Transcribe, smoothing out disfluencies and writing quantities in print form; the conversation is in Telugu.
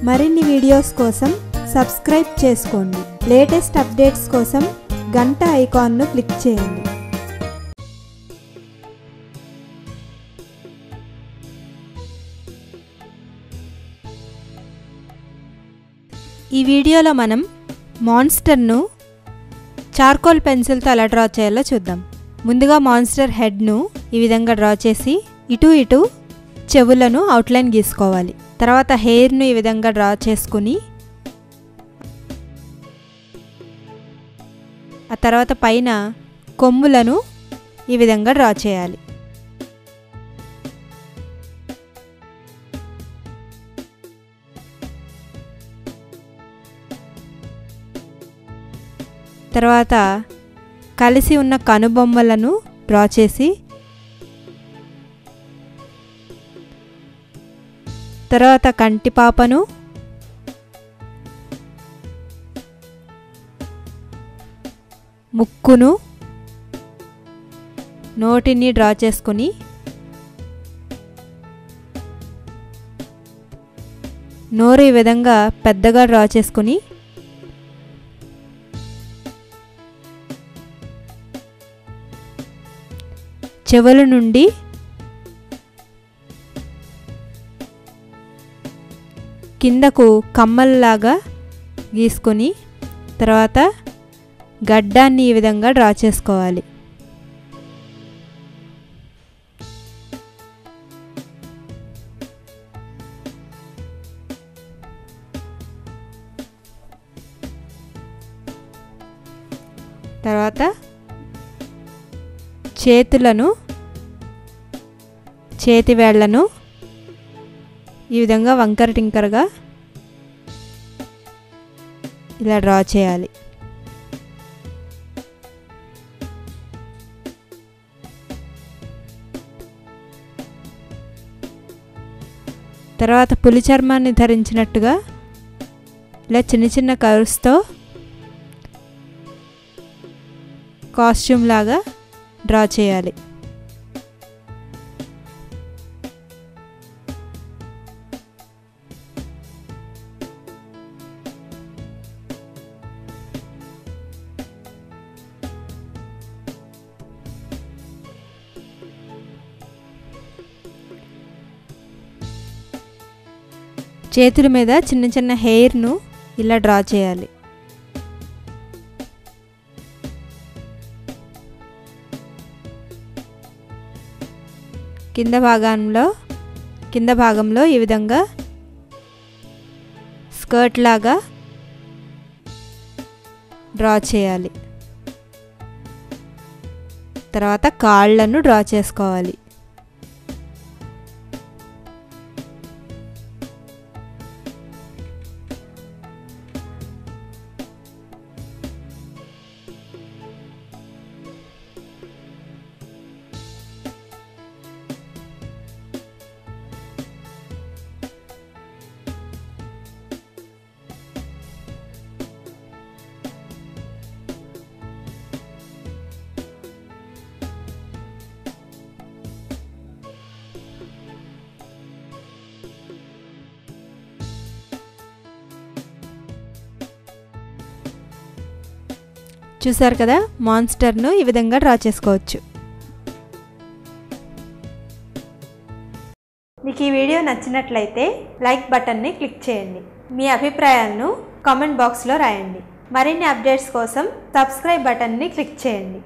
మరిన్ని వీడియోస్ కోసం సబ్స్క్రైబ్ చేసుకోండి. లేటెస్ట్ అప్డేట్స్ కోసం గంట ఐకాన్ను క్లిక్ చేయండి. ఈ వీడియోలో మనం మాన్స్టర్ను చార్కోల్ పెన్సిల్తో ఎలా డ్రా చేయాలో చూద్దాం. ముందుగా మాన్స్టర్ హెడ్ను ఈ విధంగా డ్రా చేసి ఇటు చెవులను అవుట్లైన్ గీసుకోవాలి. తర్వాత హెయిర్ను ఈ విధంగా డ్రా చేసుకుని ఆ తర్వాత పైన కొమ్ములను ఈ విధంగా డ్రా చేయాలి. తర్వాత కలిసి ఉన్న కనుబొమ్మలను డ్రా చేసి తర్వాత కంటిపాపను, ముక్కును, నోటిని డ్రా చేసుకుని నోరు ఈ విధంగా పెద్దగా డ్రా చేసుకుని చెవుల నుండి కిందకు కమ్మల్లాగా గీసుకొని తర్వాత గడ్డాన్ని ఈ విధంగా డ్రా చేసుకోవాలి. తర్వాత చేతులను, చేతి వేళ్లను ఈ విధంగా వంకర టింకరగా ఇలా డ్రా చేయాలి. తర్వాత పులి చర్మాన్ని ధరించినట్టుగా ఇలా చిన్న చిన్న కర్వ్స్తో కాస్ట్యూమ్ లాగా డ్రా చేయాలి. చేతుల మీద చిన్న చిన్న హెయిర్ను ఇలా డ్రా చేయాలి. కింద భాగంలో ఈ విధంగా స్కర్ట్ లాగా డ్రా చేయాలి. తర్వాత కాళ్ళను డ్రా చేసుకోవాలి. చూసారు కదా, మాన్స్టర్ను ఈ విధంగా డ్రా చేసుకోవచ్చు. మీకు ఈ వీడియో నచ్చినట్లయితే లైక్ బటన్ని క్లిక్ చేయండి. మీ అభిప్రాయాలను కామెంట్ బాక్స్లో రాయండి. మరిన్ని అప్డేట్స్ కోసం సబ్స్క్రైబ్ బటన్ని క్లిక్ చేయండి.